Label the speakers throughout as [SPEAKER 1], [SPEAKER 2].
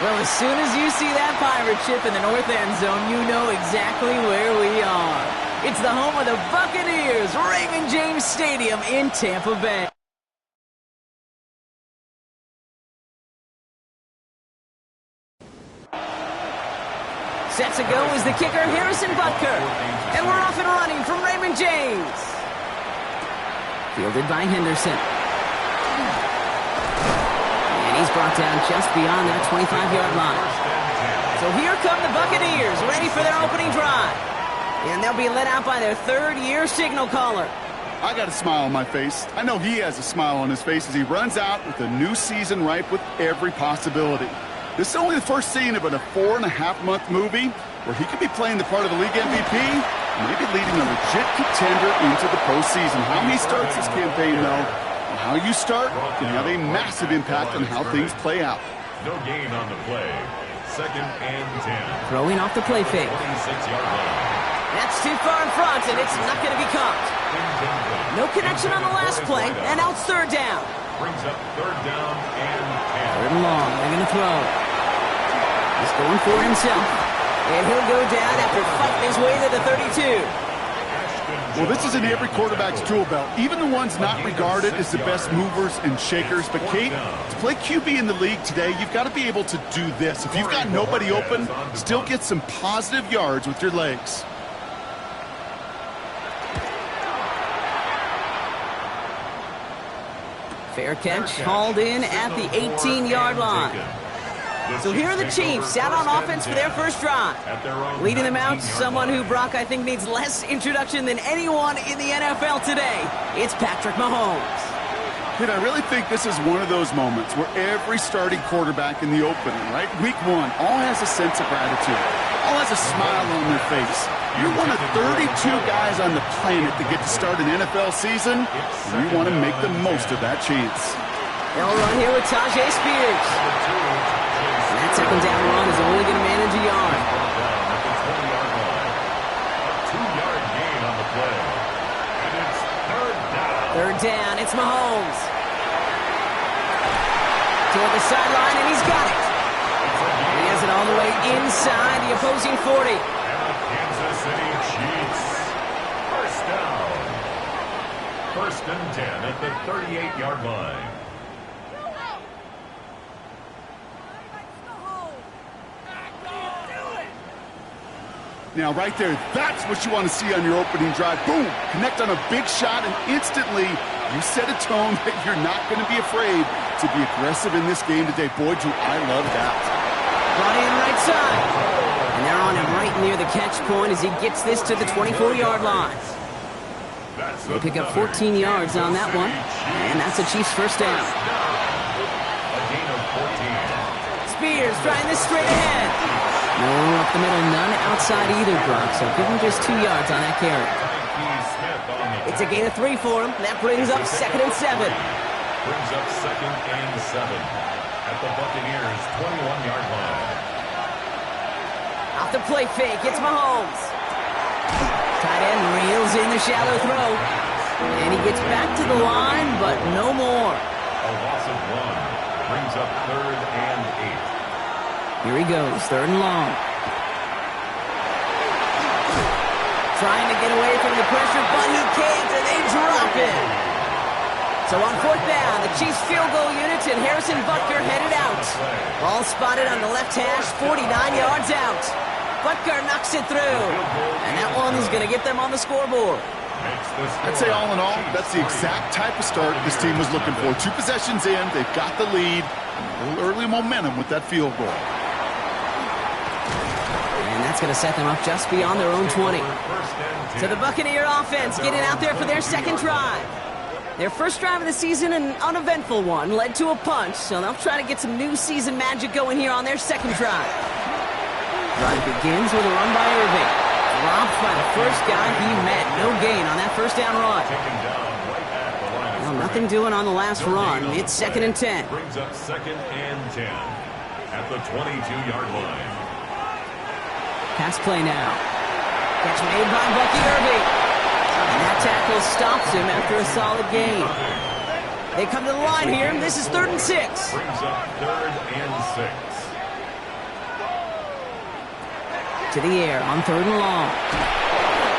[SPEAKER 1] Well, as soon as you see that pirate ship in the north end zone, you know exactly where we are. It's the home of the Buccaneers, Raymond James Stadium in Tampa Bay. Set to go is the kicker, Harrison Butker. And we're off and running from Raymond James. Fielded by Henderson. And he's brought down just beyond that 25-yard line. So here come the Buccaneers, ready for their opening drive. And they'll be led out by their third-year signal caller.
[SPEAKER 2] I got a smile on my face. I know he has a smile on his face as he runs out with a new season ripe with every possibility. This is only the first scene of a 4.5-month movie where he could be playing the part of the league MVP, maybe leading a legit contender into the postseason. How he starts this campaign, though, and how you start can have a massive impact on how things play out.
[SPEAKER 3] No gain on the play. 2nd and 10.
[SPEAKER 1] Throwing off the play fake.
[SPEAKER 3] 26-yard line.
[SPEAKER 1] That's too far in front, and it's not going to be caught. No connection on the last play, and now it's 3rd down.
[SPEAKER 3] Brings up 3rd down and 10.
[SPEAKER 1] 3rd and long. They're going to throw. He's going for it himself. And he'll go down after fighting his way to the 32.
[SPEAKER 2] Well, this is in every quarterback's tool belt, even the ones not regarded as the best movers and shakers. But, Kate, to play QB in the league today, you've got to be able to do this. If you've got nobody open, still get some positive yards with your legs.
[SPEAKER 1] Fair catch, hauled in at the 18-yard line. So here are the Chiefs out on offense for their first drive. Leading them out, someone who, Brock, I think needs less introduction than anyone in the NFL today. It's Patrick Mahomes.
[SPEAKER 2] Kid, I really think this is one of those moments where every starting quarterback in the opening, right, week 1, all has a sense of gratitude, all has a smile on their face. You're one of 32 guys on the planet that get to start an NFL season, and you want to make the most of that chance.
[SPEAKER 1] They'll run here with Tyjae Spears. And that 2nd down run is only going to manage a yard.
[SPEAKER 3] 2-yard gain on the play. And it's 3rd down.
[SPEAKER 1] 3rd down, it's Mahomes. Toward the sideline, and he's got it. And he has it all the way inside the opposing 40.
[SPEAKER 3] Kansas City Chiefs. 1st down. 1st and 10 at the 38-yard line.
[SPEAKER 2] Now, right there, that's what you want to see on your opening drive. Boom! Connect on a big shot, and instantly you set a tone that you're not going to be afraid to be aggressive in this game today. Boy, do I love that.
[SPEAKER 1] Brought in right side. And they're on him right near the catch point as he gets this to the 24-yard line. They pick up 14 yards on that one, and that's the Chiefs' first down.
[SPEAKER 3] A gain of 14.
[SPEAKER 1] Spears trying this straight ahead. No up the middle, none outside either, Brock, so give him just 2 yards on that carry. It's a gain of 3 for him. That brings up 2nd and 7.
[SPEAKER 3] Brings up 2nd and 7 at the Buccaneers' 21-yard line.
[SPEAKER 1] Off the play fake, it's Mahomes. Tight end reels in the shallow throw. And he gets back to the line, but no more.
[SPEAKER 3] A loss of 1. Brings up 3rd and 8.
[SPEAKER 1] Here he goes, 3rd and long. Trying to get away from the pressure, but he can't, and they drop it. So on 4th down, the Chiefs field goal units and Harrison Butker headed out. Ball spotted on the left hash, 49 yards out. Butker knocks it through, and that one is going to get them on the scoreboard.
[SPEAKER 2] I'd say all in all, that's the exact type of start this team was looking for. 2 possessions in, they've got the lead, and a little early momentum with that field goal.
[SPEAKER 1] And that's going to set them up just beyond their own 20. So the Buccaneer offense getting out there for their 2nd drive. Their first drive of the season, an uneventful one, led to a punt, so they'll try to get some new season magic going here on their 2nd drive. Drive begins with a run by Irving. Dropped by the first guy he met. No gain on that 1st down run. Well, nothing doing on the last run. It's 2nd and 10.
[SPEAKER 3] Brings up 2nd and 10 at the 22-yard line.
[SPEAKER 1] Pass play now. Catch made by Bucky Irving. And that tackle stops him after a solid gain. They come to the line here. This is 3rd and 6.
[SPEAKER 3] Brings up 3rd and 6.
[SPEAKER 1] To the air on 3rd and long.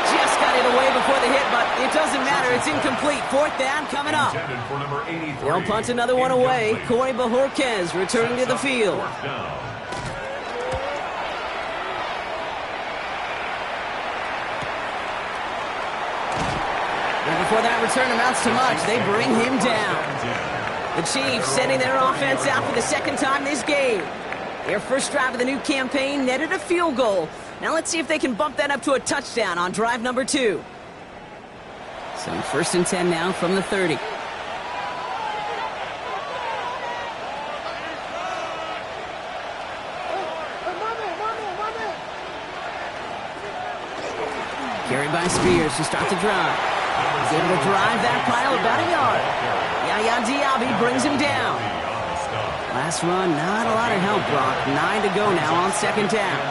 [SPEAKER 1] Just got it away before the hit, but it doesn't matter. It's incomplete. 4th down coming up. They'll punt another one away. Corey Bojorquez returning to the field. And before that return amounts to much, they bring him down. The Chiefs sending their offense out for the 2nd time this game. Their first drive of the new campaign netted a field goal. Now let's see if they can bump that up to a touchdown on drive number 2. So 1st and 10 now from the 30. Carried by Spears to start the drive. He's able to drive that pile about a yard. Yaya Diaby brings him down. Last run, not a lot of help, Brock. 9 to go now on 2nd down.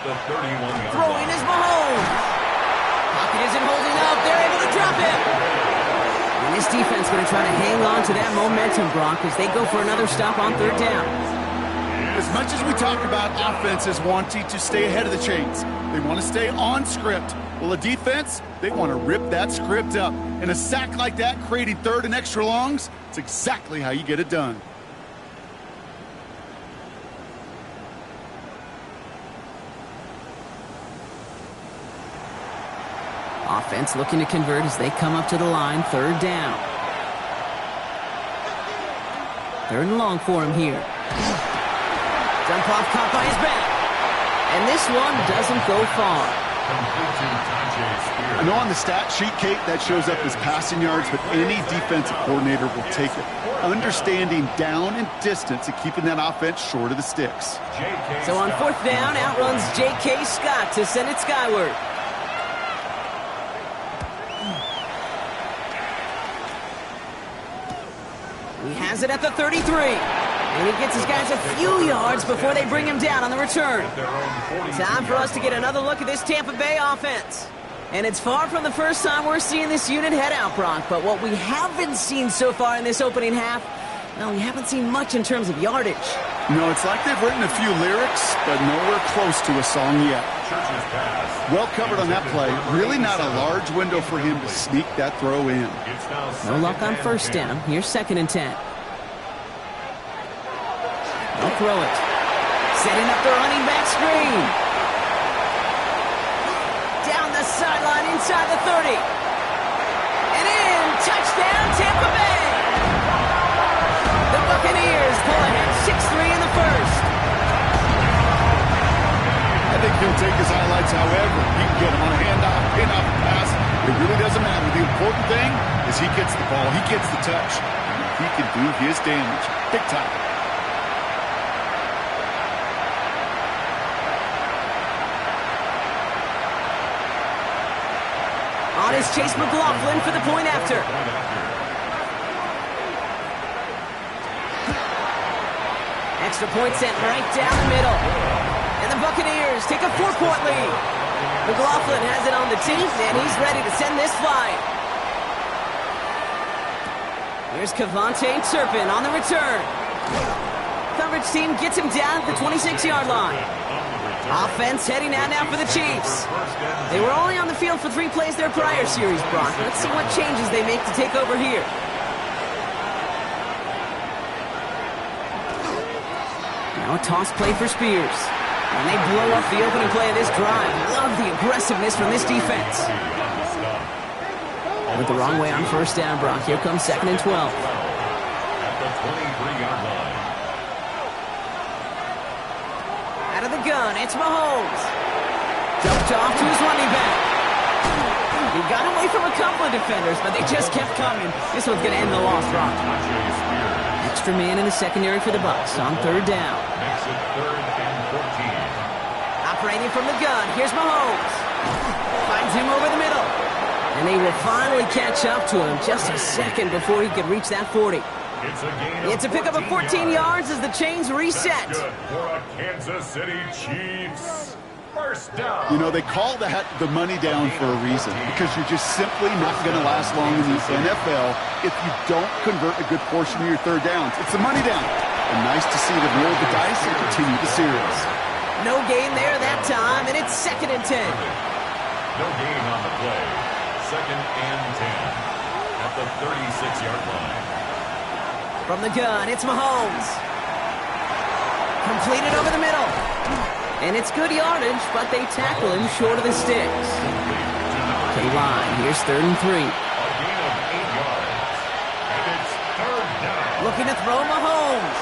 [SPEAKER 1] Throwing is Mahomes. Pocket isn't holding up. They're able to drop him. And this defense going to try to hang on to that momentum, Brock, as they go for another stop on 3rd down.
[SPEAKER 2] As much as we talk about offenses wanting to stay ahead of the chains, they want to stay on script. Well, the defense, they want to rip that script up. And a sack like that, creating 3rd and extra longs, it's exactly how you get it done.
[SPEAKER 1] Offense looking to convert as they come up to the line, 3rd down. 3rd and long for him here. Dump off caught by his back. And this one doesn't go far.
[SPEAKER 2] I know on the stat sheet, Kate, that shows up as passing yards, but any defensive coordinator will take it. Understanding down and distance and keeping that offense short of the sticks.
[SPEAKER 1] So on 4th down, outruns J.K. Scott to send it skyward. He has it at the 33. And he gets his guys a few yards before they bring him down on the return. Time for us to get another look at this Tampa Bay offense. And it's far from the first time we're seeing this unit head out, Brock. But what we haven't seen so far in this opening half, well, we haven't seen much in terms of yardage.
[SPEAKER 2] No, it's like they've written a few lyrics, but nowhere close to a song yet. Well covered on that play. Really not a large window for him to sneak that throw in.
[SPEAKER 1] No luck on 1st down. Here's 2nd and 10. They'll throw it. Setting up the running back screen. Down the sideline inside the 30. And in. Touchdown, Tampa Bay. The Buccaneers pull ahead 6-3 in the first.
[SPEAKER 2] I think he'll take his highlights however. He can get him on a handoff, pin-off, pass. It really doesn't matter. The important thing is he gets the ball. He gets the touch. He can do his damage. Big time.
[SPEAKER 1] On is Chase McLaughlin for the point after. Extra point sent right down the middle. And the Buccaneers take a 4-point lead. McLaughlin has it on the teeth, and he's ready to send this flying. Here's Kevontae Turpin on the return. Coverage team gets him down at the 26-yard line. Offense heading out now for the Chiefs. They were only on the field for 3 plays their prior series, Brock. Let's see what changes they make to take over here. Now a toss play for Spears. And they blow up the opening play of this drive. Love the aggressiveness from this defense. Went the wrong way on 1st down, Brock. Here comes 2nd and 12.
[SPEAKER 3] At the 23-yard line.
[SPEAKER 1] Out of the gun, it's Mahomes. Jumped off to his running back. He got away from a couple of defenders, but they just kept coming. This one's going to end the loss, Brock. Extra man in the secondary for the Bucs on 3rd down.
[SPEAKER 3] Makes it 3rd and 14.
[SPEAKER 1] Operating from the gun, here's Mahomes. Finds him over the middle. And they will finally catch up to him just a second before he could reach that 40. It's a pickup of 14 yards as the chains reset.
[SPEAKER 3] Good for a Kansas City Chiefs. First down.
[SPEAKER 2] You know, they call that the money down for a reason, because you're just simply not going to last long in the NFL if you don't convert a good portion of your 3rd downs. It's the money down. And nice to see them roll the dice and continue the series.
[SPEAKER 1] No gain there that time, and it's 2nd and 10.
[SPEAKER 3] No gain on the play. 2nd and 10 at the 36-yard line.
[SPEAKER 1] From the gun, it's Mahomes. Completed over the middle. And it's good yardage, but they tackle him short of the sticks. To the line, here's 3rd and 3.
[SPEAKER 3] A gain of 8 yards. And it's 3rd down.
[SPEAKER 1] Looking to throw Mahomes.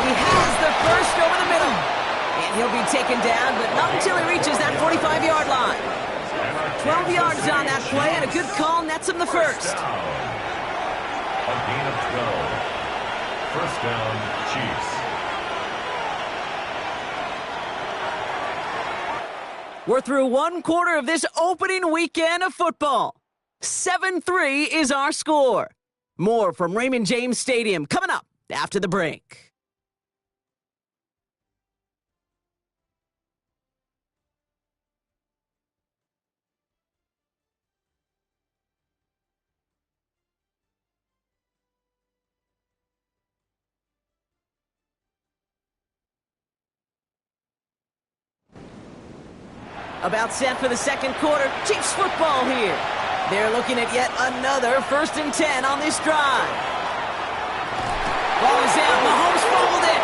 [SPEAKER 1] He has the first over the middle. And he'll be taken down, but not until he reaches that 45-yard line. 12 yards on that play, and a good call nets him the first.
[SPEAKER 3] A gain of 12. First down, Chiefs.
[SPEAKER 1] We're through 1 quarter of this opening weekend of football. 7-3 is our score. More from Raymond James Stadium coming up after the break. About set for the 2nd quarter. Chiefs football here. They're looking at yet another 1st and 10 on this drive. Ball is out. Mahomes fumbled it.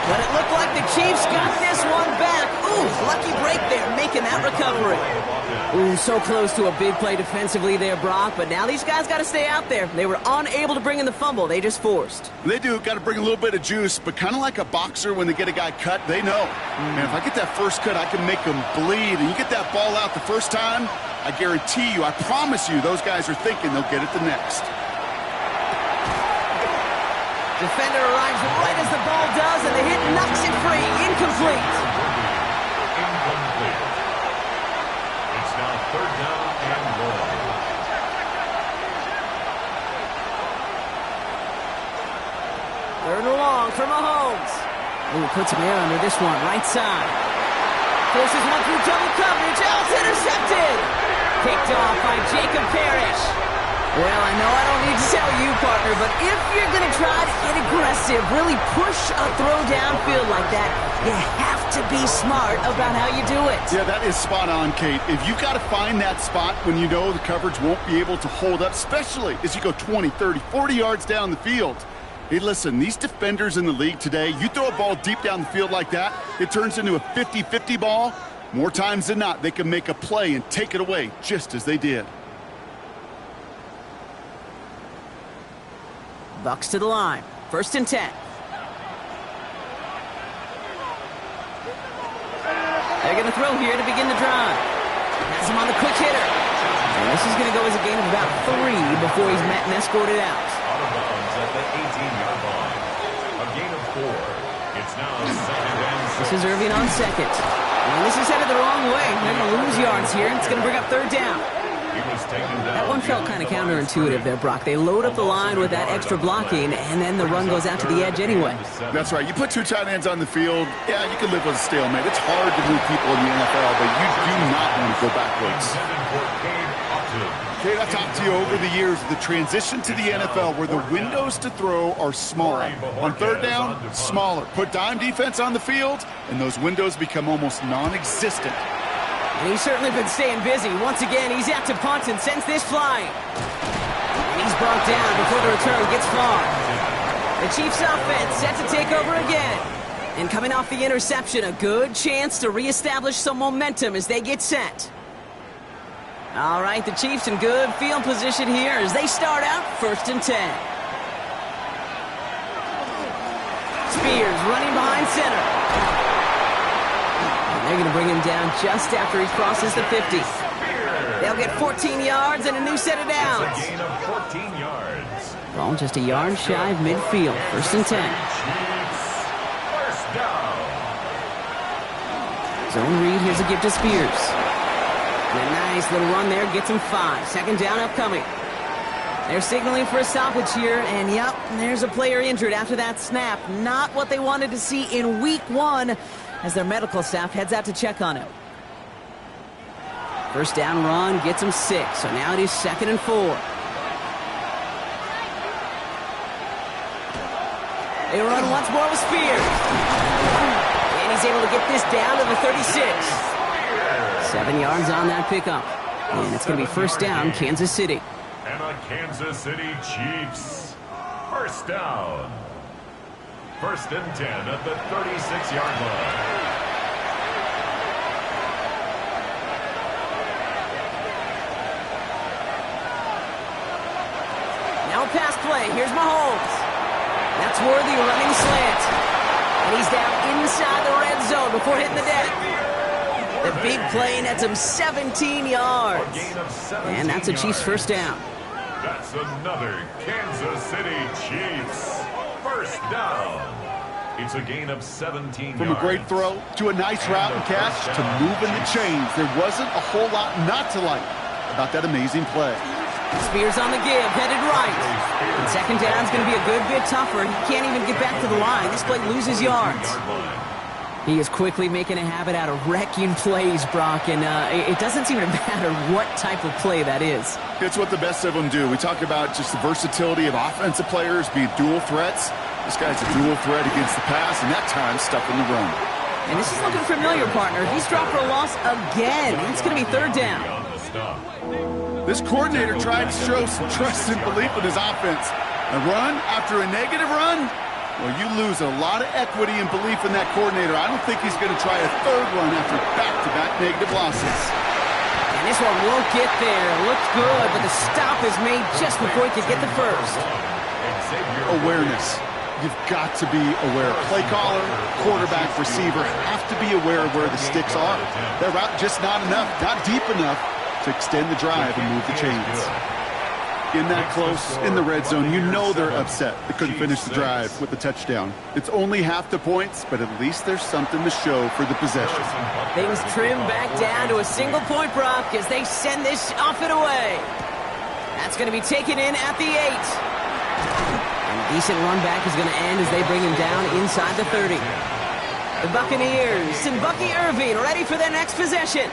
[SPEAKER 1] But it looked like the Chiefs got this one back. Ooh, lucky break there, making that recovery. Ooh, so close to a big play defensively there, Brock. But now these guys got to stay out there. They were unable to bring in the fumble. They just forced.
[SPEAKER 2] They do. Got to bring a little bit of juice, but kind of like a boxer when they get a guy cut, they know. Man, if I get that first cut, I can make them bleed. And you get that ball out the first time, I guarantee you, I promise you, those guys are thinking they'll get it the next.
[SPEAKER 1] Defender arrives right as the ball does, and the hit knocks it free. Incomplete.
[SPEAKER 3] Incomplete. It's now 3rd down and
[SPEAKER 1] 1. 3rd and long for Mahomes. Ooh, puts him air under this one, right side. Forces one through double coverage. Oh, it's intercepted. Picked off by Jacob Parrish. Well, I know I don't need to tell you, partner, but if you're going to try to get aggressive, really push a throw downfield like that, you have to be smart about how you do it.
[SPEAKER 2] Yeah, that is spot on, Kate. If you've got to find that spot when you know the coverage won't be able to hold up, especially as you go 20, 30, 40 yards down the field. Hey, listen, these defenders in the league today, you throw a ball deep down the field like that, it turns into a 50-50 ball. More times than not, they can make a play and take it away, just as they did.
[SPEAKER 1] Bucks to the line. 1st and 10. They're going to throw here to begin the drive. Has him on the quick hitter. And this is going to go as a gain of about 3 before he's met and escorted out.
[SPEAKER 3] Out of bounds at the 18-yard line. A gain of 4. It's now 2nd and 6.
[SPEAKER 1] This is Irving on 2nd. And this is headed the wrong way. They're going to lose yards here. It's going to bring up 3rd down. That one felt kind of counterintuitive there, Brock. They load up the line with that extra blocking, and then the run goes out to the edge anyway.
[SPEAKER 2] That's right. You put 2 tight ends on the field, yeah, you can live with a stalemate. It's hard to move people in the NFL, but you do not want to go backwards. Kate, I've talked to you over the years, the transition to the NFL where the windows to throw are smaller. On 3rd down, smaller. Put dime defense on the field, and those windows become almost non-existent.
[SPEAKER 1] And he's certainly been staying busy. Once again, he's out to punt and sends this flying. And he's brought down before the return gets far. The Chiefs offense set to take over again. And coming off the interception, a good chance to reestablish some momentum as they get set. All right, the Chiefs in good field position here as they start out 1st and 10. Spears running behind center. They're going to bring him down just after he crosses the 50. They'll get 14 yards and a new set of downs.
[SPEAKER 3] A gain of 14 yards.
[SPEAKER 1] Ball just a yard shy of midfield. 1st and 10.
[SPEAKER 3] First down.
[SPEAKER 1] Zone read. Here's a give to Spears. And a nice little run there gets him 5. 2nd down upcoming. They're signaling for a stoppage here, and yep, there's a player injured after that snap. Not what they wanted to see in week 1 as their medical staff heads out to check on him. 1st down run gets him 6, so now it is 2nd and 4. They run once more with Spears. And And he's able to get this down to the 36. 7 yards on that pickup. And it's going to be first down, Kansas City.
[SPEAKER 3] And the Kansas City Chiefs. First down. First and 10 at the 36-yard line.
[SPEAKER 1] Now pass play. Here's Mahomes. That's Worthy running slant. And he's down inside the red zone before hitting the deck. The big play nets him 17 yards. And that's a Chiefs first down.
[SPEAKER 3] That's another Kansas City Chiefs first down. It's a gain of 17
[SPEAKER 2] From
[SPEAKER 3] yards.
[SPEAKER 2] a great throw to a nice route and catch to moving the chains. There wasn't a whole lot not to like about that amazing play.
[SPEAKER 1] Spears on the give, headed right. And second down's going to be a good bit tougher. He can't even get back to the line. This play loses yards. He is quickly making a habit out of wrecking plays, Brock, and it doesn't seem to matter what type of play that is.
[SPEAKER 2] It's what the best of them do. We talk about just the versatility of offensive players being dual threats. This guy's a dual threat against the pass, and that time stuck in the run.
[SPEAKER 1] And this is looking familiar, partner. He's dropped for a loss again. It's going to be third down.
[SPEAKER 2] This coordinator tried to show some trust and belief in his offense. A run after a negative run? Well, you lose a lot of equity and belief in that coordinator. I don't think he's going to try a third run after back-to-back negative losses.
[SPEAKER 1] And this one won't get there. Looked good, but the stop is made just before he could get the first.
[SPEAKER 2] Awareness. You've got to be aware. Play caller, quarterback, receiver have to be aware of where the sticks are. That route just not enough, not deep enough to extend the drive and move the chains. In that close, in the red zone, you know they're upset. They couldn't finish the drive with the touchdown. It's only half the points, but at least there's something to show for the possession.
[SPEAKER 1] Things trim back down to a single point, Brock, as they send this off and away. That's going to be taken in at the 8. And a decent run back is going to end as they bring him down inside the 30. The Buccaneers and Bucky Irving ready for their next possession.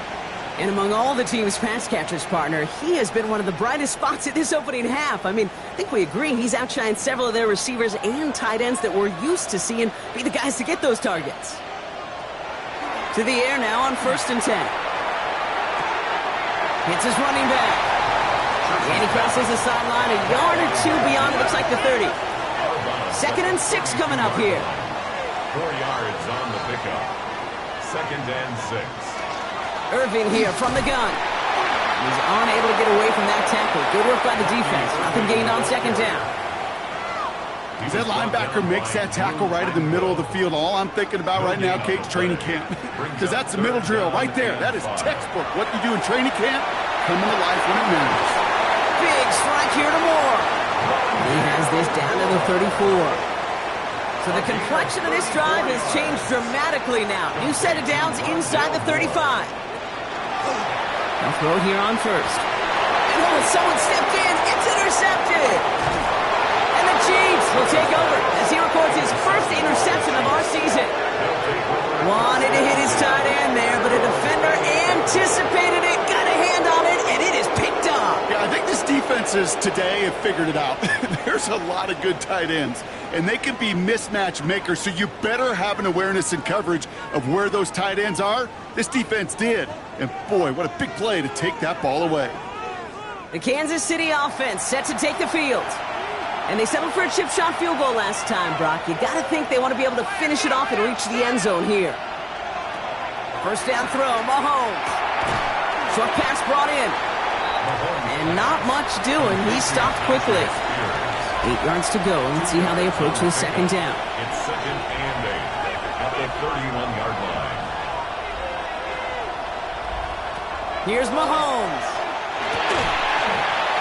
[SPEAKER 1] And among all the team's pass catchers, partner, he has been one of the brightest spots in this opening half. I mean, I think we agree he's outshined several of their receivers and tight ends that we're used to seeing be the guys to get those targets. To the air now on first and 10. Hits his running back. And he crosses the sideline a yard or two beyond it looks like the 30. Second and 6 coming up here.
[SPEAKER 3] 4 yards on the pickup. Second and 6.
[SPEAKER 1] Irving here from the gun. He's unable to get away from that tackle. Good work by the defense. Nothing gained on second down.
[SPEAKER 2] That linebacker makes that tackle right in the middle of the field. All I'm thinking about right now, Kate's training camp. Because that's the middle drill right there. That is textbook. What you do in training camp, coming to life when it matters.
[SPEAKER 1] Big strike here to Moore. He has this down to the 34. So the complexion of this drive has changed dramatically now. New set of downs inside the 35. They'll throw here on first. And oh, someone stepped in. It's intercepted. And the Chiefs will take over as he records his first interception of our season. Wanted to hit his tight end there, but a defender anticipated it, got a hand on it, and it is picked up.
[SPEAKER 2] Yeah, I think this defenses today have figured it out. There's a lot of good tight ends, and they can be mismatch makers, so you better have an awareness and coverage of where those tight ends are. This defense did. And boy, what a big play to take that ball away.
[SPEAKER 1] The Kansas City offense set to take the field. And they settled for a chip shot field goal last time, Brock. You got to think they want to be able to finish it off and reach the end zone here. First down throw, Mahomes. Short pass brought in. And not much doing. He stopped quickly. 8 yards to go. Let's see how they approach the second down.
[SPEAKER 3] It's second and 8 at the 31-yard line.
[SPEAKER 1] Here's Mahomes.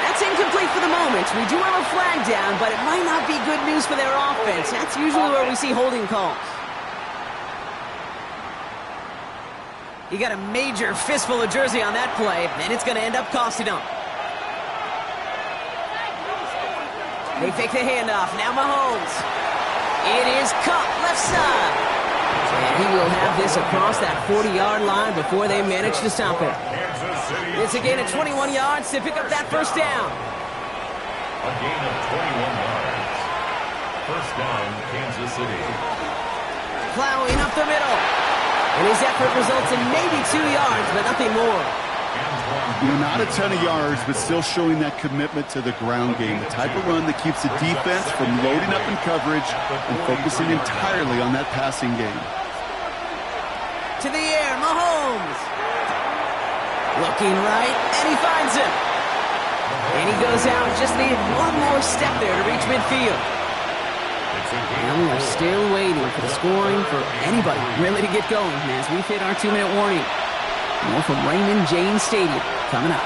[SPEAKER 1] That's incomplete for the moment. We do have a flag down, but it might not be good news for their offense. That's usually where we see holding calls. You got a major fistful of jersey on that play, and it's going to end up costing them. They fake the handoff. Now Mahomes. It is caught left side. And he will have this across that 40-yard line before they manage to stop it. It's a gain of 21 yards to pick up that first down.
[SPEAKER 3] A gain of 21 yards. First down, Kansas City.
[SPEAKER 1] plowing up the middle. And his effort results in maybe 2 yards, but nothing more.
[SPEAKER 2] You know, not a ton of yards, but still showing that commitment to the ground game. The type of run that keeps the defense from loading up in coverage and focusing entirely on that passing game.
[SPEAKER 1] To the air, Mahomes. Looking right, and he finds him. And he goes out, just needed one more step there to reach midfield. And we are still waiting for the scoring for anybody really to get going as we've hit our 2-minute warning. More from Raymond James Stadium coming up.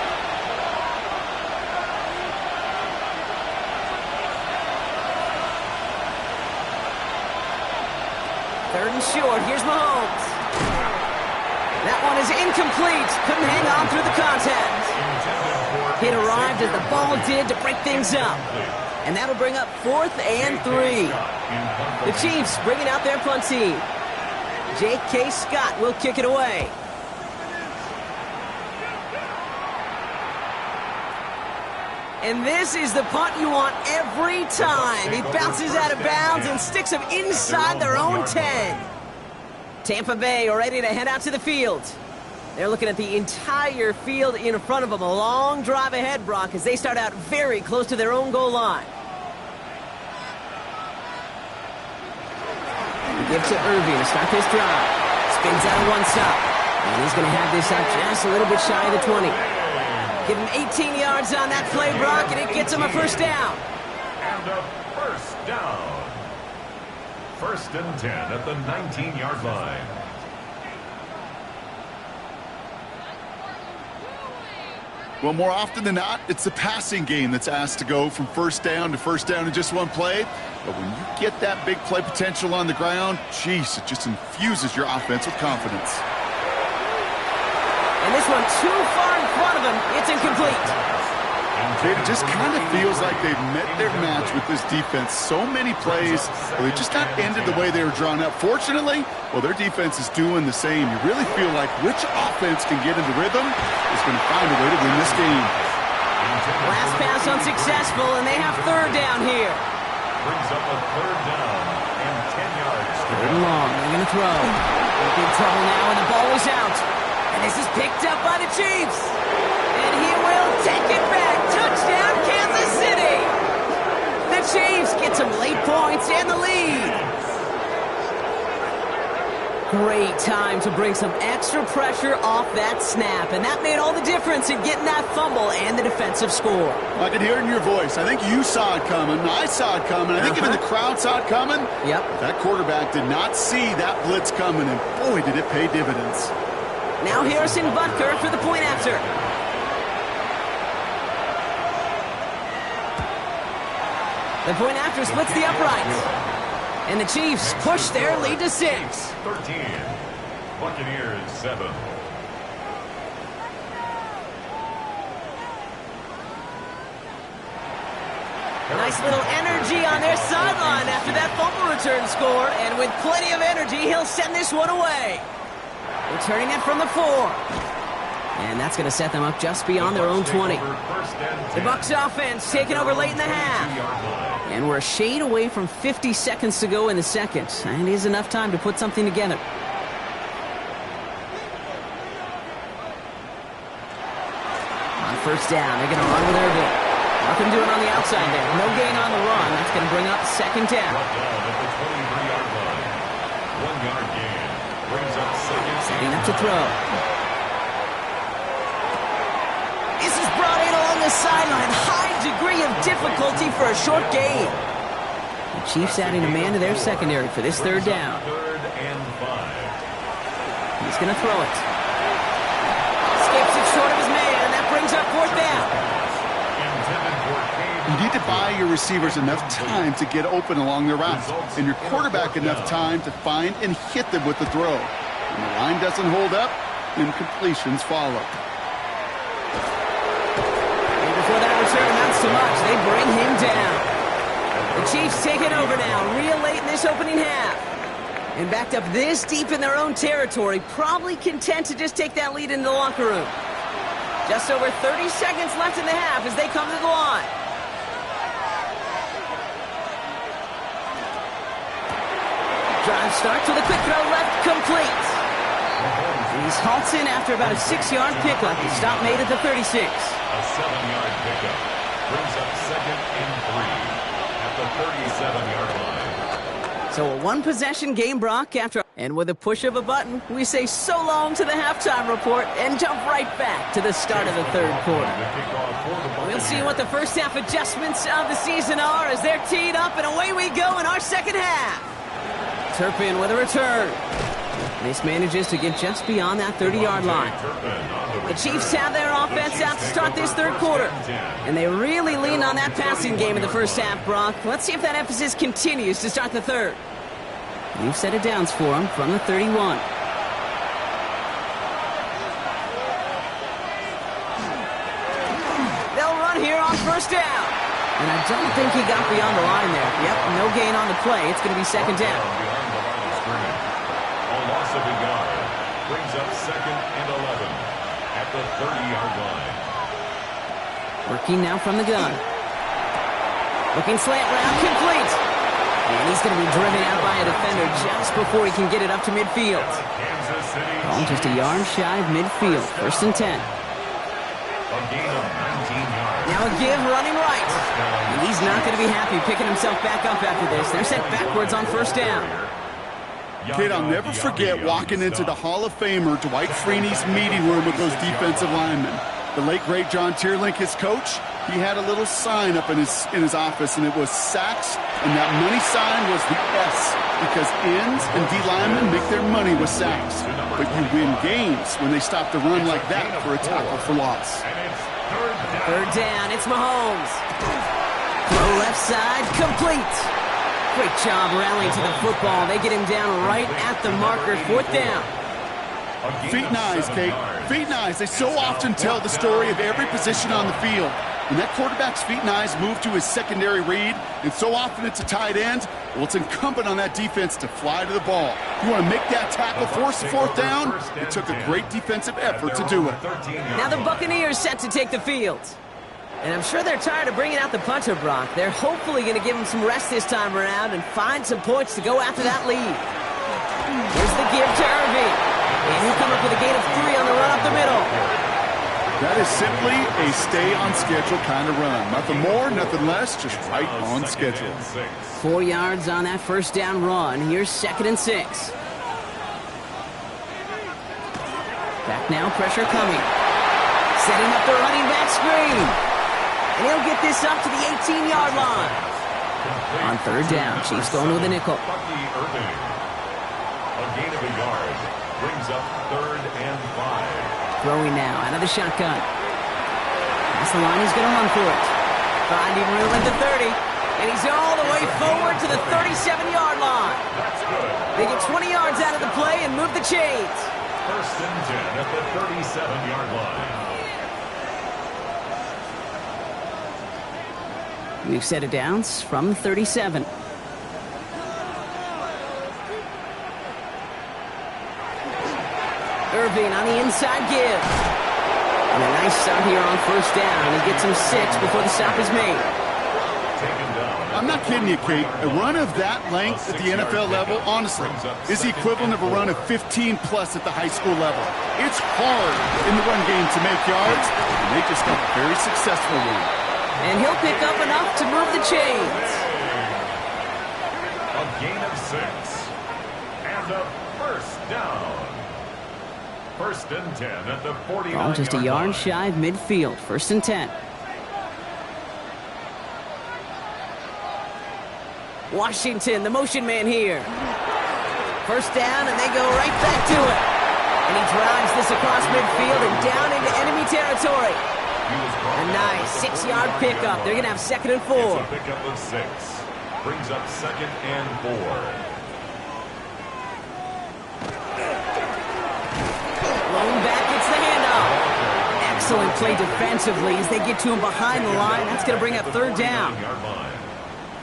[SPEAKER 1] Third and short, here's Mahomes. That one is incomplete. Couldn't hang on through the contact. It arrived as the ball did to break things up. And that'll bring up 4th and 3. The Chiefs bringing out their punt team. J.K. Scott will kick it away. And this is the punt you want every time. He bounces out of bounds and sticks them inside their own 10. Tampa Bay are ready to head out to the field. They're looking at the entire field in front of them. A long drive ahead, Brock, as they start out very close to their own goal line. We give to Irving to start this drive. Spins out of one side. And he's going to have this out just a little bit shy of the 20. Give him 18 yards on that play, Brock, and it gets him a first down.
[SPEAKER 3] And a first down. 1st and 10 at the 19-yard line.
[SPEAKER 2] Well, more often than not, it's the passing game that's asked to go from first down to first down in just one play. But when you get that big play potential on the ground, geez, it just infuses your offense with confidence.
[SPEAKER 1] And this one too far in front of him. It's incomplete.
[SPEAKER 2] It just kind of feels like they've met their match with this defense. So many plays, well, they're just not ended the way they were drawn up. Fortunately, well, their defense is doing the same. You really feel like which offense can get into rhythm is going to find a way to win this game.
[SPEAKER 1] Last pass unsuccessful, and they have 3rd down here.
[SPEAKER 3] Brings up a 3rd down and 10 yards.
[SPEAKER 1] 3rd and long. They're going to throw. In big trouble now, and the ball is out. And this is picked up by the Chiefs. And he will take it back. Touchdown, Kansas City. The Chiefs get some late points and the lead. Great time to bring some extra pressure off that snap. And that made all the difference in getting that fumble and the defensive score.
[SPEAKER 2] I could hear it in your voice. I think you saw it coming. I saw it coming. I think even the crowd saw it coming.
[SPEAKER 1] Yep.
[SPEAKER 2] That quarterback did not see that blitz coming, and boy, did it pay dividends.
[SPEAKER 1] Now Harrison Butker for the point after. The point after splits the uprights. And the Chiefs push their lead to 6.
[SPEAKER 3] 13. Buccaneers 7.
[SPEAKER 1] Nice little energy on their sideline after that fumble return score. And with plenty of energy, he'll send this one away. Returning it from the 4. And that's going to set them up just beyond their own 20. The Bucs offense taking over late in the half. And we're a shade away from 50 seconds to go in the second. And it is enough time to put something together. On first down, they're going to run with Irving. Nothing doing on the outside there. No gain on the run. That's going to bring up 2nd down.
[SPEAKER 3] 23-yard line. 1-yard gain. Brings up 2nd.
[SPEAKER 1] Setting up to throw. This is brought in along the sideline. High degree of difficulty for a short gain. The Chiefs adding a man to their secondary for this 3rd down.
[SPEAKER 3] 3rd and 5.
[SPEAKER 1] He's going to throw it. Escapes it short of his man, and that brings up 4th down.
[SPEAKER 2] You need to buy your receivers enough time to get open along their routes, and your quarterback enough time to find and hit them with the throw. When the line doesn't hold up, incompletions follow.
[SPEAKER 1] And before that return amounts to much, they bring him down. The Chiefs take it over now, real late in this opening half. And backed up this deep in their own territory, probably content to just take that lead into the locker room. Just over 30 seconds left in the half as they come to the line. Drives Shotgun start with a quick throw left, complete. He's halts in after about a 6-yard pickup. The stop made at the 36.
[SPEAKER 3] A 7-yard pickup brings up 2nd and 3 at the 37-yard line.
[SPEAKER 1] So a one-possession game, Brock, and with a push of a button, we say so long to the halftime report and jump right back to the start of the third quarter. We'll see what the first half adjustments of the season are as they're teed up, and away we go in our second half. Turpin with a return. This manages to get just beyond that 30-yard line. The Chiefs have their offense out to start this third quarter. And they really lean on that passing game in the first half, Brock. Let's see if that emphasis continues to start the third. You've set it downs for him from the 31. They'll run here on first down. And I don't think he got beyond the line there. Yep, no gain on the play. It's going to be second down.
[SPEAKER 3] Of a yard brings up 2nd and 11 at the 30-yard line.
[SPEAKER 1] Working now from the gun. Looking slant route, complete. And he's going to be driven out by a defender just before he can get it up to midfield. Ball just a yard shy of midfield. 1st and 10.
[SPEAKER 3] A gain of 19 yards.
[SPEAKER 1] Now a give running right. And he's not going to be happy picking himself back up after this. They're sent backwards on first down.
[SPEAKER 2] Kid, I'll never forget walking into the Hall of Famer Dwight Freeney's meeting room with those defensive linemen. The late, great John Tierlink, his coach, he had a little sign up in his office, and it was sacks, and that money sign was the S, because ends and D linemen make their money with sacks. But you win games when they stop the run like that for a tackle for loss.
[SPEAKER 1] Third down, it's Mahomes. Throw left side, complete. Great job rallying to the football. They get him down right at the marker. 4th down.
[SPEAKER 2] Feet and eyes, Kate. Feet and eyes. They so often tell the story of every position on the field. When that quarterback's feet and eyes move to his secondary read, and so often it's a tight end, well, it's incumbent on that defense to fly to the ball. You want to make that tackle, force the 4th down? It took a great defensive effort to do it.
[SPEAKER 1] Now the Buccaneers set to take the field. And I'm sure they're tired of bringing out the punter, Brock. They're hopefully going to give him some rest this time around and find some points to go after that lead. Here's the give to Irving. And he'll come up with a gain of 3 on the run up the middle.
[SPEAKER 2] That is simply a stay-on-schedule kind of run. Nothing more, nothing less, just right on schedule.
[SPEAKER 1] 4 yards on that first down run. Here's 2nd and 6. Back now, pressure coming. Setting up the running back screen. And he'll get this up to the 18-yard line. On third down, Chiefs going with a nickel.
[SPEAKER 3] Bucky Irving. A gain of a yard brings up 3rd and 5.
[SPEAKER 1] Throwing now out of the shotgun. That's the line he's going to run for it. Finding room at the 30. And he's all the way forward to the 37-yard line.
[SPEAKER 3] That's good.
[SPEAKER 1] They get 20 yards out of the play and move the chains.
[SPEAKER 3] 1st and 10 at the 37-yard line.
[SPEAKER 1] We've set it downs from 37. Irving on the inside give. And a nice start here on first down. He gets him 6 before the stop is made.
[SPEAKER 2] I'm not kidding you, Kate. A run of that length at the NFL level, honestly, is the equivalent of a run of 15-plus at the high school level. It's hard in the run game to make yards, and they just got a very successful one.
[SPEAKER 1] And he'll pick up enough to move the chains.
[SPEAKER 3] A gain of 6. And a first down. 1st and 10 at the 49-yard line.
[SPEAKER 1] Just a yard shy of midfield. 1st and 10. Washington, the motion man here. First down, and they go right back to it. And he drives this across midfield and down into enemy territory. A nice 6-yard pickup. They're going to have 2nd and 4.
[SPEAKER 3] It's a pickup of 6. Brings up 2nd and 4.
[SPEAKER 1] Lone back gets the handoff. Excellent play defensively as they get to him behind the line. That's going to bring up 3rd down.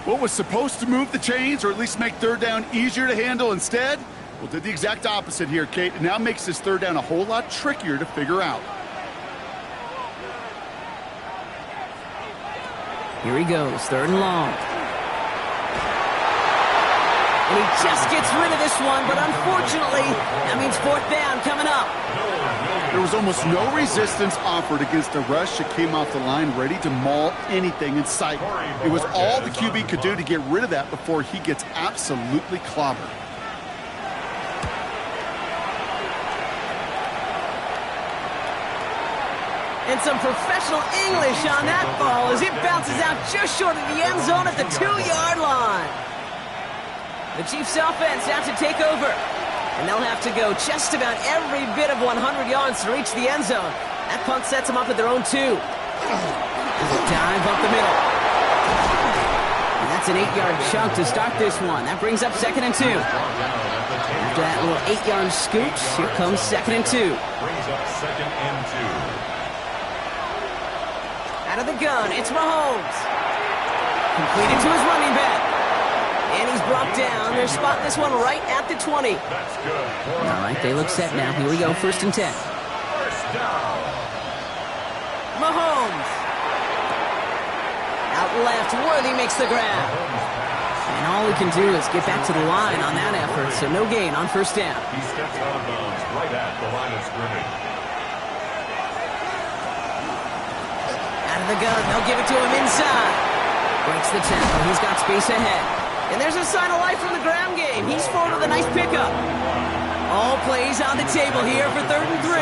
[SPEAKER 2] What was supposed to move the chains, or at least make 3rd down easier to handle instead? Well, did the exact opposite here, Kate. It now makes this 3rd down a whole lot trickier to figure out.
[SPEAKER 1] Here he goes, 3rd and long. And he just gets rid of this one, but unfortunately, that means fourth down coming up.
[SPEAKER 2] There was almost no resistance offered against a rush that came off the line ready to maul anything in sight. It was all the QB could do to get rid of that before he gets absolutely clobbered.
[SPEAKER 1] And some professional English on that ball as it bounces out just short of the end zone at the 2-yard line. The Chiefs offense out to take over. And they'll have to go just about every bit of 100 yards to reach the end zone. That punt sets them up at their own 2. There's a dive up the middle. And that's an 8-yard chunk to start this one. That brings up 2nd and 2. After that little 8-yard scooch, here comes 2nd and 2.
[SPEAKER 3] Brings up 2nd and 2.
[SPEAKER 1] Out of the gun, it's Mahomes. Completed to his running back. And he's brought down. They're spotting this one right at the 20.
[SPEAKER 3] That's good.
[SPEAKER 1] All right, they look set now. Here we go, 1st and 10.
[SPEAKER 3] First down.
[SPEAKER 1] Mahomes. Out left, Worthy makes the grab. And all he can do is get back to the line on that effort, so no gain on 1st down.
[SPEAKER 3] He steps out of bounds right at the line of scrimmage.
[SPEAKER 1] Out of the gun, they'll give it to him inside. Breaks the tackle, he's got space ahead. And there's a sign of life from the ground game. He's forward with a nice pickup. All plays on the table here for 3rd and 3.
[SPEAKER 3] A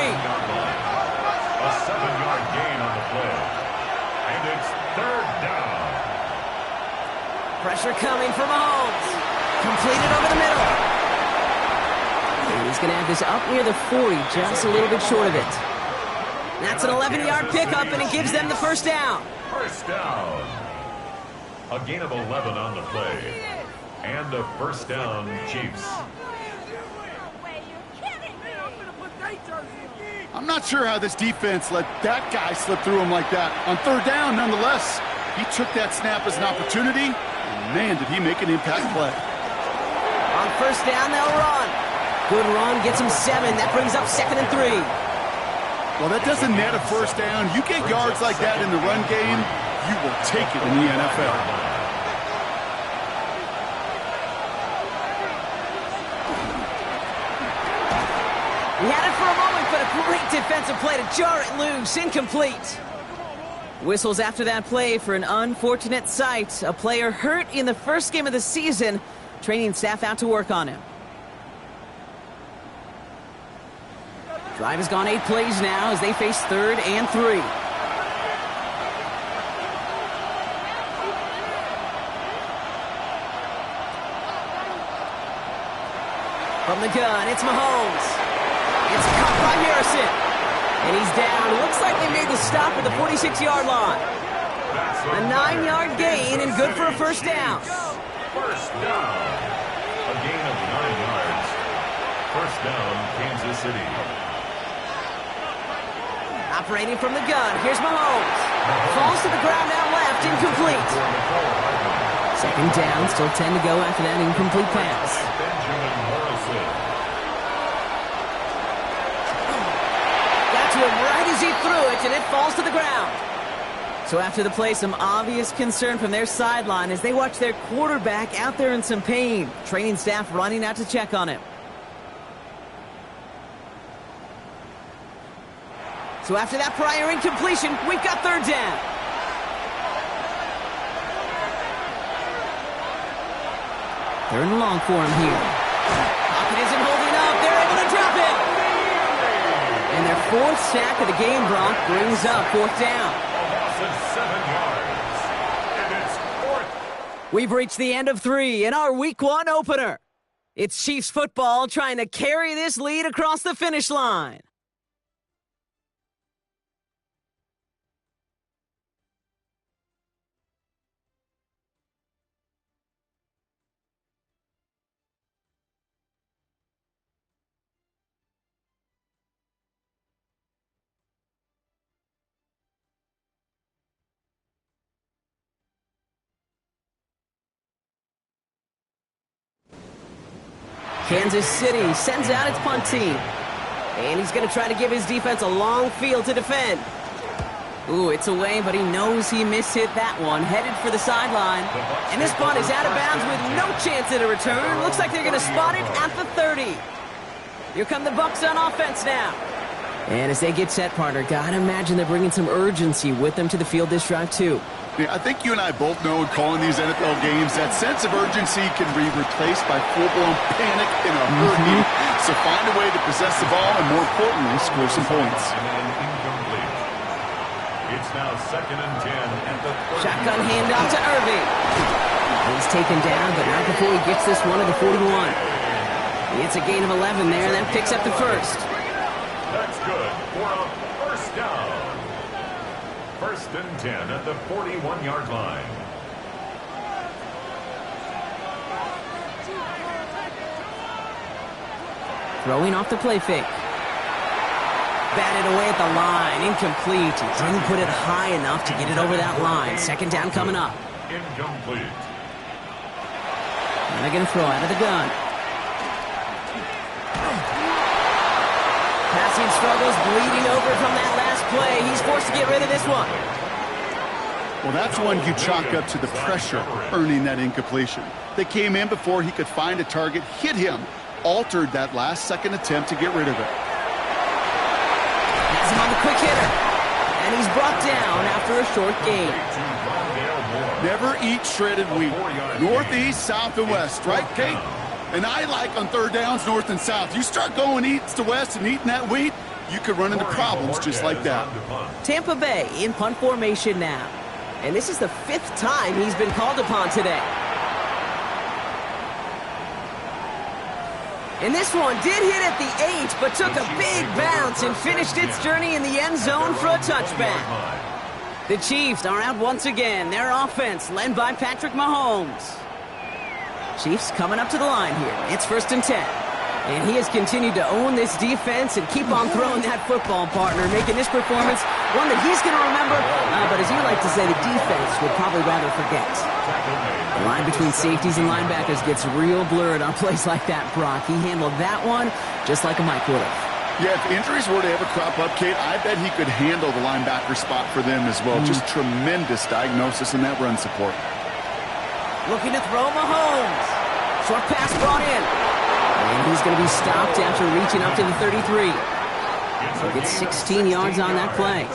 [SPEAKER 3] 7-yard gain on the play. And it's 3rd down.
[SPEAKER 1] Pressure coming for Mahomes. Completed over the middle. And he's going to have this up near the 40, just a little bit short of it. That's an 11-yard pickup, and it gives them the 1st down.
[SPEAKER 3] First down. A gain of 11 on the play. And a 1st down, Chiefs.
[SPEAKER 2] I'm not sure how this defense let that guy slip through him like that. On 3rd down, nonetheless, he took that snap as an opportunity, and man, did he make an impact play.
[SPEAKER 1] On 1st down, they'll run. Good run, gets him 7. That brings up 2nd and 3.
[SPEAKER 2] Well, that doesn't net a 1st down. You get yards like that in the run game, you will take it in the NFL.
[SPEAKER 1] He had it for a moment, but a great defensive play to jar it loose. Incomplete. Whistles after that play for an unfortunate sight. A player hurt in the first game of the season. Training staff out to work on him. Drive has gone 8 plays now as they face 3rd and 3. From the gun, it's Mahomes. It's caught by Harrison. And he's down. Looks like they made the stop at the 46-yard line. A 9-yard gain and good for a 1st down.
[SPEAKER 3] First down. A gain of 9 yards. First down, Kansas City.
[SPEAKER 1] Operating from the gun, here's Mahomes. Falls to the ground out left, incomplete. 2nd down, still 10 to go after that incomplete pass.
[SPEAKER 3] Benjamin Morrison.
[SPEAKER 1] Got to him right as he threw it, and it falls to the ground. So after the play, some obvious concern from their sideline as they watch their quarterback out there in some pain. Training staff running out to check on him. So after that prior incompletion, we've got 3rd down. Third and long for him here. Pocket isn't holding up. They're able to drop it. And their 4th sack of the game, Brock, brings up 4th down.
[SPEAKER 3] A loss of 7 yards. And it's 4th.
[SPEAKER 1] We've reached the end of 3 in our Week 1 opener. It's Chiefs football trying to carry this lead across the finish line. Kansas City sends out its punt team. And he's going to try to give his defense a long field to defend. Ooh, it's away, but he knows he mishit that one. Headed for the sideline. And this punt is out of bounds with no chance at a return. Looks like they're going to spot it at the 30. Here come the Bucs on offense now. And as they get set, partner, gotta imagine they're bringing some urgency with them to the field this drive, too.
[SPEAKER 2] Yeah, I think you and I both know in calling these NFL games that sense of urgency can be replaced by full-blown panic in a hurry. So find a way to possess the ball and, more importantly, score some points.
[SPEAKER 3] It's now 2nd and 10 at the 30.
[SPEAKER 1] Shotgun handoff to Irving. He's taken down, but not before he gets this one to the 41. It's a gain of 11 there. That picks up the first.
[SPEAKER 3] That's good for a first down. 1st and 10 at the 41-yard line.
[SPEAKER 1] Throwing off the play fake. Batted away at the line. Incomplete. He didn't put it high enough to get it over that line. 2nd down coming up.
[SPEAKER 3] Incomplete.
[SPEAKER 1] And they're going to throw out of the gun. Passing struggles, bleeding over from that last play. He's forced to get rid of this one.
[SPEAKER 2] Well, that's one you chalk up to the pressure earning that incompletion. They came in before he could find a target, hit him, altered that last-second attempt to get rid of it.
[SPEAKER 1] Has him on the quick hitter. And he's brought down after a short gain.
[SPEAKER 2] Never eat shredded wheat. Northeast, south, and west, right, Kate? And I like on 3rd downs, north and south. You start going east to west and eating that wheat, you could run into problems just like that.
[SPEAKER 1] Tampa Bay in punt formation now. And this is the 5th time he's been called upon today. And this one did hit at the 8, but took a big bounce and finished its journey in the end zone for a touchback. The Chiefs are out once again. Their offense led by Patrick Mahomes. Chiefs coming up to the line here. It's 1st and 10. And he has continued to own this defense and keep on throwing that football, partner, making this performance one that he's going to remember, but as you like to say, the defense would probably rather forget. The line between safeties and linebackers gets real blurred on plays like that, Brock. He handled that one just like a Mike would have.
[SPEAKER 2] Yeah, if injuries were to ever crop up, Kate, I bet he could handle the linebacker spot for them as well. Just tremendous diagnosis in that run support.
[SPEAKER 1] Looking to throw Mahomes. Short pass brought in. And he's going to be stopped after reaching up to the 33. He'll get 16 yards on that play.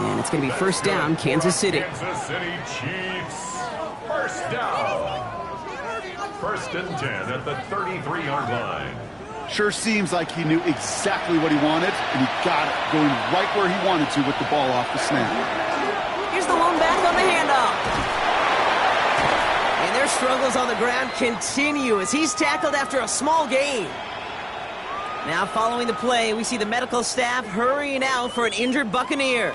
[SPEAKER 1] And it's going to be 1st down, Kansas City.
[SPEAKER 3] Kansas City Chiefs. 1st down. 1st and 10 at the 33-yard line.
[SPEAKER 2] Sure seems like he knew exactly what he wanted, and he got it, going right where he wanted to with the ball off the snap.
[SPEAKER 1] Here's the one back on the handoff. And their struggles on the ground continue as he's tackled after a small gain. Now following the play, we see the medical staff hurrying out for an injured Buccaneer.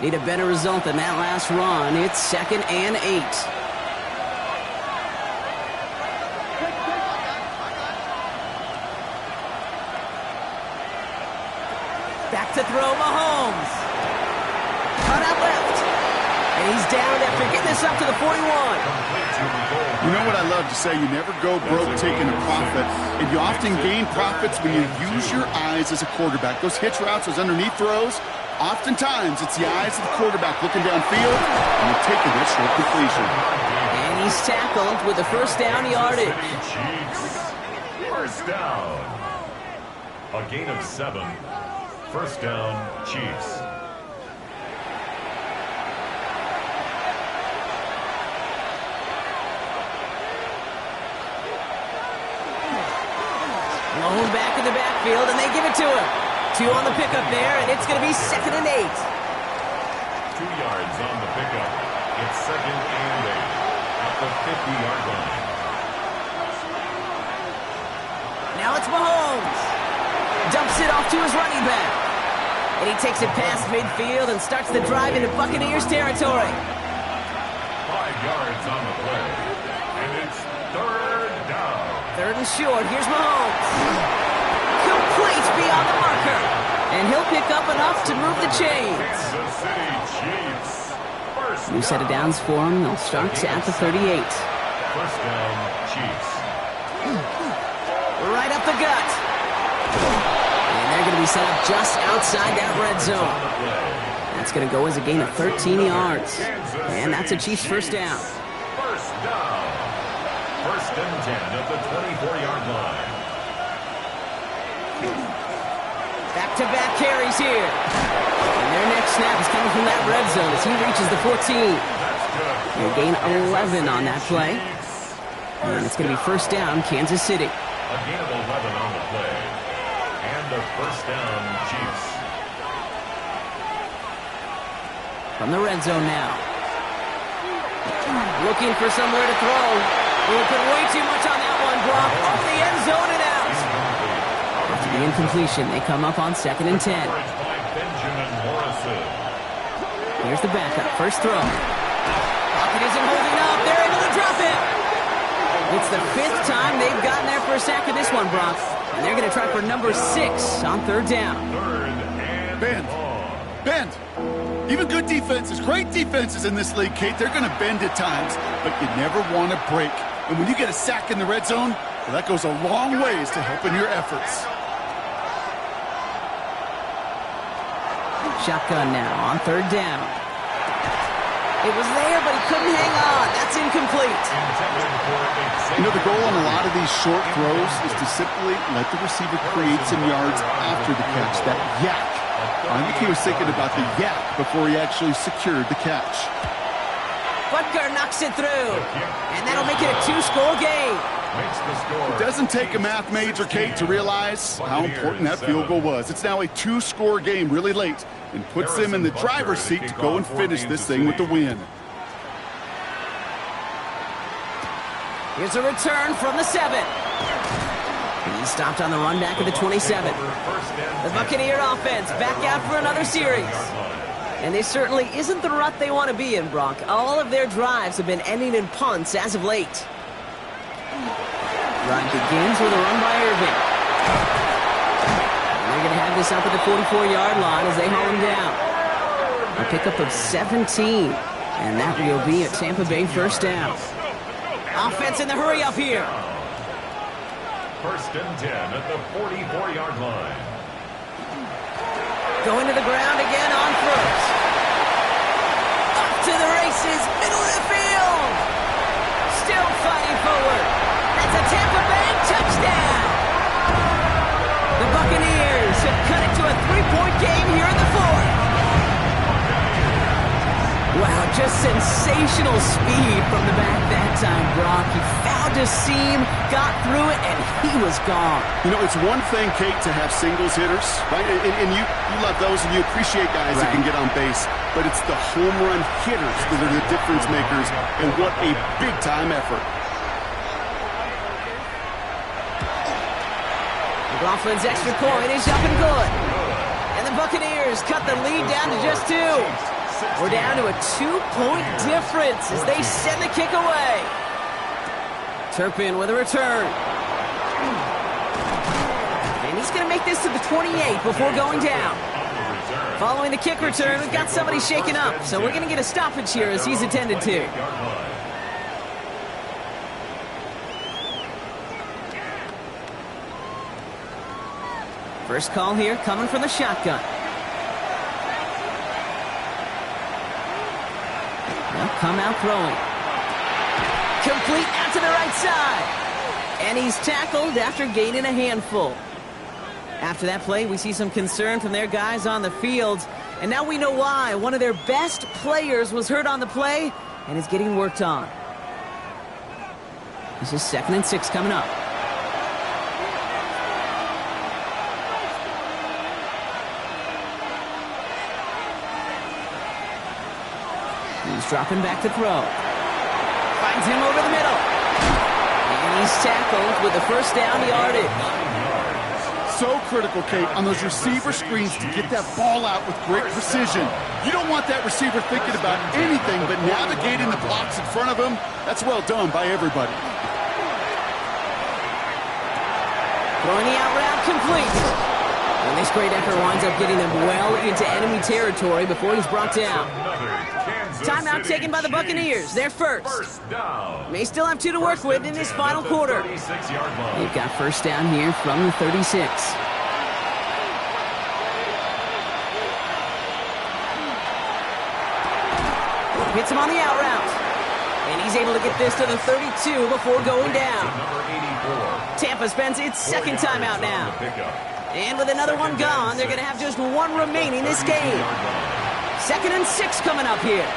[SPEAKER 1] Need a better result than that last run. It's 2nd and 8. Back to throw Mahomes. Cut out left. And he's down after getting this up to the 41.
[SPEAKER 2] You know what I love to say? You never go broke taking a profit. And you often gain profits when you use your eyes as a quarterback. Those hitch routes, those underneath throws, oftentimes it's the eyes of the quarterback looking downfield and you're taking that short completion.
[SPEAKER 1] And he's tackled with the 1st down yardage.
[SPEAKER 3] 1st down. A gain of 7. 1st down, Chiefs.
[SPEAKER 1] Lone back in the backfield, and they give it to him. 2 on the pickup there, and it's going to be 2nd and 8.
[SPEAKER 3] 2 yards on the pickup. It's 2nd and 8 at the 50-yard line.
[SPEAKER 1] Now it's Mahomes. Dumps it off to his running back. And he takes it past midfield and starts the drive into Buccaneers territory.
[SPEAKER 3] 5 yards on the play. And it's 3rd down.
[SPEAKER 1] 3rd and short. Here's Mahomes. Complete beyond the marker. And he'll pick up enough to move the chains.
[SPEAKER 3] Kansas City Chiefs.
[SPEAKER 1] New set of downs for him. They'll start at the 38.
[SPEAKER 3] 1st down, Chiefs.
[SPEAKER 1] Right up the gut. they're going to be set up just outside that red zone. That's going to go as a gain of 13 yards. And that's a Chiefs first down.
[SPEAKER 3] First down. First and 10 at the 24-yard line.
[SPEAKER 1] Back-to-back carries here. And their next snap is coming from that red zone as he reaches the 14. They gain 11 on that play. And it's going to be first down, Kansas City.
[SPEAKER 3] A gain of 11 on the play. And a first down, Chiefs.
[SPEAKER 1] From the red zone now. Looking for somewhere to throw. We'll put way too much on that one, Brock. Off the end zone and out. After the incompletion, they come up on 2nd and 10. Here's the backup. First throw. Pocket isn't holding up. They're able to drop it. It's the 5th time they've gotten their first sack of this one, Brock. And they're going to try for number 6 on 3rd down.
[SPEAKER 2] Bend. Even good defenses, great defenses in this league, Kate, they're going to bend at times, but you never want to break. And when you get a sack in the red zone, well, that goes a long ways to helping your efforts.
[SPEAKER 1] Shotgun now on 3rd down. It was there, but he couldn't hang on. That's incomplete.
[SPEAKER 2] You know, the goal on a lot of these short throws is to simply let the receiver create some yards after the catch, that yak. I think he was thinking about the yak before he actually secured the catch.
[SPEAKER 1] Butker knocks it through, and that'll make it a 2-score game.
[SPEAKER 2] It doesn't take a math major, Kate, to realize how important that field goal was. It's now a 2-score game really late and puts them in the driver's seat to go and finish this thing with the win.
[SPEAKER 1] Here's a return from the 7. He's stopped on the run back at the 27. The Buccaneer offense back out for another series. And this certainly isn't the rut they want to be in, Brock. All of their drives have been ending in punts as of late. Run begins with a run by Irving. And they're going to have this up at the 44-yard line as they haul him down. A pickup of 17. And that will be a Tampa Bay first down. Offense in the hurry up here.
[SPEAKER 3] First and 10 at the 44-yard line.
[SPEAKER 1] Going to the ground again on first. Up to the races, middle of the field. Still fighting forward. That's a Tampa Bay touchdown. The Buccaneers have cut it to a 3-point game here in the 4th. Wow, just sensational speed from the back that time, Brock. He found a seam, got through it, and he was gone.
[SPEAKER 2] You know, it's one thing, Kate, to have singles hitters, right? And you love those and you appreciate guys that can get on base. But it's the home run hitters that are the difference makers, and what a big-time effort.
[SPEAKER 1] McLaughlin's extra point is up and good. And the Buccaneers cut the lead down to just 2. We're down to a 2-point difference as they send the kick away. Turpin with a return. And he's going to make this to the 28 before going down. Following the kick return, we've got somebody shaken up, so we're going to get a stoppage here as he's attended to. First call here coming from the shotgun. They'll come out throwing. Complete out to the right side. And he's tackled after gaining a handful. After that play, we see some concern from their guys on the field. And now we know why. One of their best players was hurt on the play and is getting worked on. This is 2nd and 6 coming up. He's dropping back to throw. Finds him over the middle. And he's tackled with a first down yardage.
[SPEAKER 2] So critical, Kate, on those receiver screens to get that ball out with great precision. You don't want that receiver thinking about anything but navigating the blocks in front of him. That's well done by everybody.
[SPEAKER 1] Throwing the out route complete. And this great effort winds up getting them well into enemy territory before he's brought down. Timeout taken by the Buccaneers. They're first. May still have 2 to work with in this final quarter. They've got first down here from the 36. hits him on the out route. And he's able to get this to the 32 before going down. Tampa spends its second timeout now. And with another one gone, they're going to have just one remaining this game. 2nd and 6 coming up here.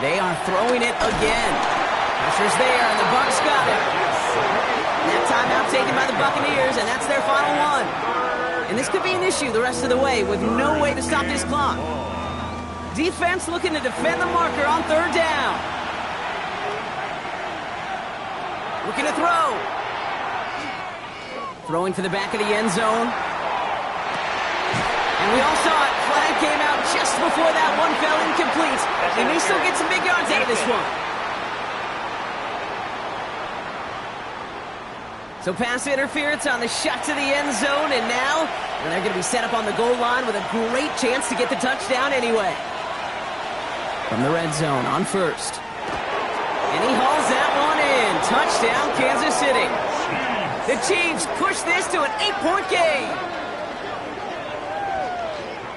[SPEAKER 1] They are throwing it again. Pressure's there, and the Bucs got it. And that timeout taken by the Buccaneers, and that's their final one. And this could be an issue the rest of the way with no way to stop this clock. Defense looking to defend the marker on 3rd down. Looking to throw. Throwing for the back of the end zone. And we all saw it. Flag came out just before that one fell incomplete. He may still get some big yards out of this one. So pass interference on the shot to the end zone, and now they're going to be set up on the goal line with a great chance to get the touchdown anyway. From the red zone on 1st. And he hauls that one in. Touchdown, Kansas City. The Chiefs push this to an 8-point game.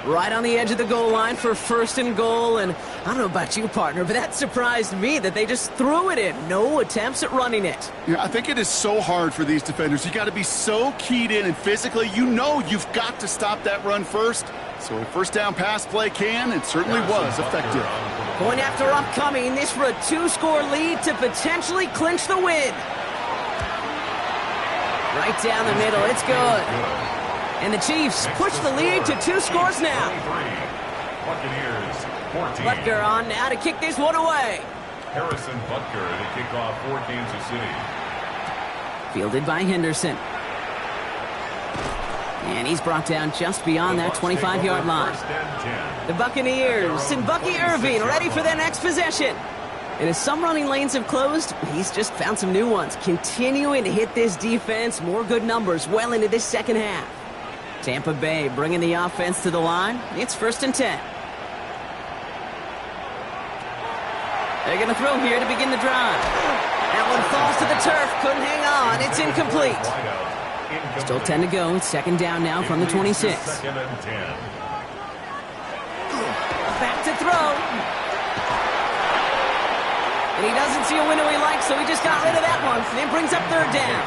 [SPEAKER 1] Right on the edge of the goal line for 1st and goal, and I don't know about you, partner, but that surprised me that they just threw it in. No attempts at running it.
[SPEAKER 2] Yeah, I think it is so hard for these defenders. You got to be so keyed in, and physically, you know you've got to stop that run first. So a 1st down pass play it certainly was effective.
[SPEAKER 1] Going after upcoming, this for a 2-score lead to potentially clinch the win. Right down the middle, it's good. And the Chiefs push the lead to 2 scores now. Butker on now to kick this one away.
[SPEAKER 3] Harrison Butker to kick off for Kansas City.
[SPEAKER 1] Fielded by Henderson. And he's brought down just beyond that 25-yard line. The Buccaneers and Bucky Irving ready for their next possession. And as some running lanes have closed, he's just found some new ones. Continuing to hit this defense, more good numbers well into this second half. Tampa Bay bringing the offense to the line. It's 1st and 10. They're going to throw here to begin the drive. That one falls to the turf. Couldn't hang on. It's incomplete. Still 10 to go. It's 2nd down now from the 26. Back to throw. And he doesn't see a window he likes, so he just got rid of that one. And it brings up 3rd down.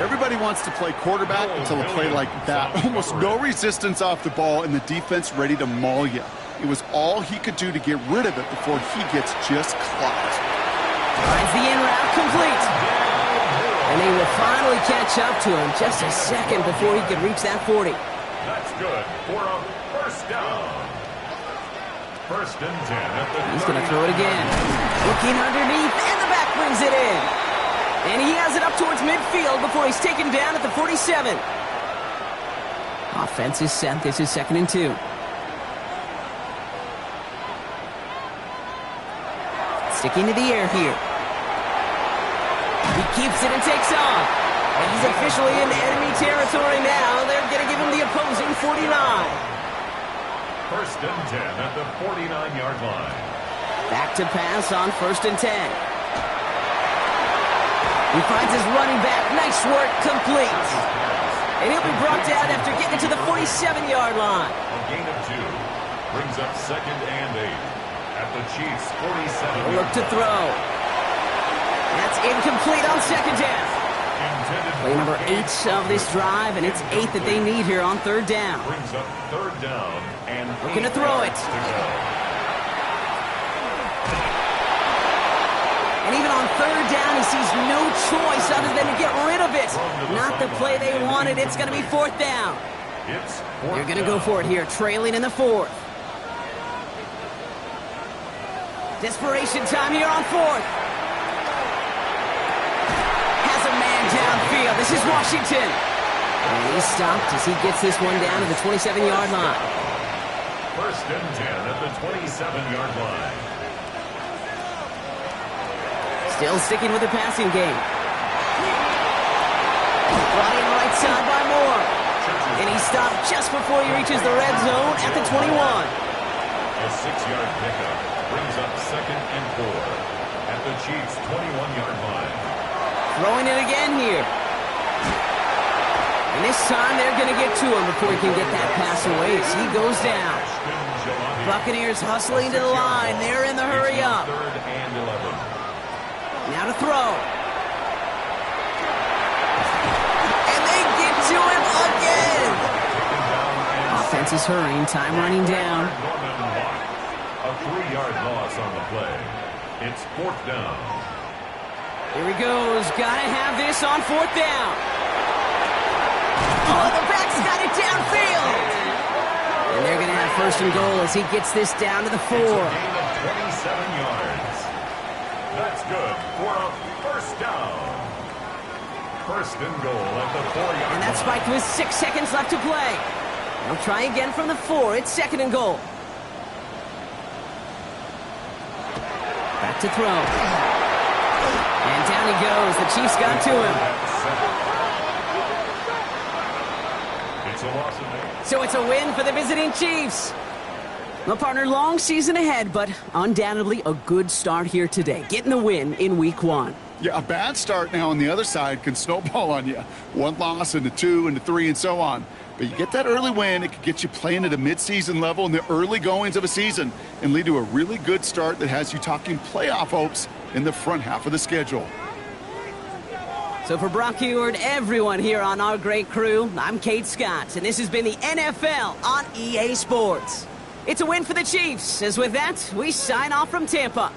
[SPEAKER 2] Everybody wants to play quarterback until a play like that. Almost no resistance off the ball, and the defense ready to maul you. It was all he could do to get rid of it before he gets just clocked.
[SPEAKER 1] Finds the in route complete. And they will finally catch up to him just a second before he could reach that 40.
[SPEAKER 3] That's good for a 1st down. 1st and 10 at the
[SPEAKER 1] He's going to throw it again. Looking underneath, and the back brings it in. And he has it up towards midfield before he's taken down at the 47. Offense is set. This is 2nd and 2. Sticking to the air here. He keeps it and takes off. And he's officially into enemy territory now. They're going to give him the opposing 49.
[SPEAKER 3] 1st and 10 at the 49-yard line.
[SPEAKER 1] Back to pass on 1st and 10. He finds his running back. Nice work, complete. And he'll be brought down after getting to the 47-yard line.
[SPEAKER 3] A gain of 2 brings up 2nd and 8 at the Chiefs' 47.
[SPEAKER 1] Look to throw. That's incomplete on 2nd down. Play number 8 of this drive, and it's 8 that they need here on 3rd down.
[SPEAKER 3] Brings up 3rd down and
[SPEAKER 1] looking to throw it. And even on 3rd down, he sees no choice other than to get rid of it. Not the play they wanted. It's going to be 4th down. They're going to go for it here, trailing in the 4th. Desperation time here on 4th. Has a man downfield. This is Washington. And he's stopped as he gets this one down to the 27-yard line.
[SPEAKER 3] 1st and 10 at the 27-yard line.
[SPEAKER 1] Still sticking with the passing game. Brought in right side by Moore. And he stopped just before he reaches the red zone at the 21.
[SPEAKER 3] A 6-yard pickup brings up 2nd and 4 at the Chiefs' 21-yard line.
[SPEAKER 1] Throwing it again here. And And this time they're going to get to him before he can get that pass away as he goes down. Buccaneers hustling to the line. They're in the hurry up. Now to throw. And they get to him again. Offense is hurrying. Time running down.
[SPEAKER 3] A 3-yard loss on the play. It's 4th down.
[SPEAKER 1] Here he goes. Gotta have this on 4th down. Oh, the back's got it downfield. And they're going to have 1st and goal as he gets this down to the 4.
[SPEAKER 3] It's a gain of 27 yards. That's good for a 1st down. 1st and goal at the 4-yard line.
[SPEAKER 1] And that's spiked with 6 seconds left to play. They'll try again from the 4. It's 2nd and goal. Back to throw. And down he goes. The Chiefs got to him.
[SPEAKER 3] It's a loss of 8.
[SPEAKER 1] So it's a win for the visiting Chiefs. Well, partner, long season ahead, but undoubtedly a good start here today. Getting the win in Week 1.
[SPEAKER 2] Yeah, a bad start now on the other side can snowball on you. 1 loss into 2 into 3 and so on. But you get that early win, it could get you playing at a midseason level in the early goings of a season and lead to a really good start that has you talking playoff hopes in the front half of the schedule.
[SPEAKER 1] So for Brock Huard, everyone here on our great crew, I'm Kate Scott, and this has been the NFL on EA Sports. It's a win for the Chiefs, as with that, we sign off from Tampa.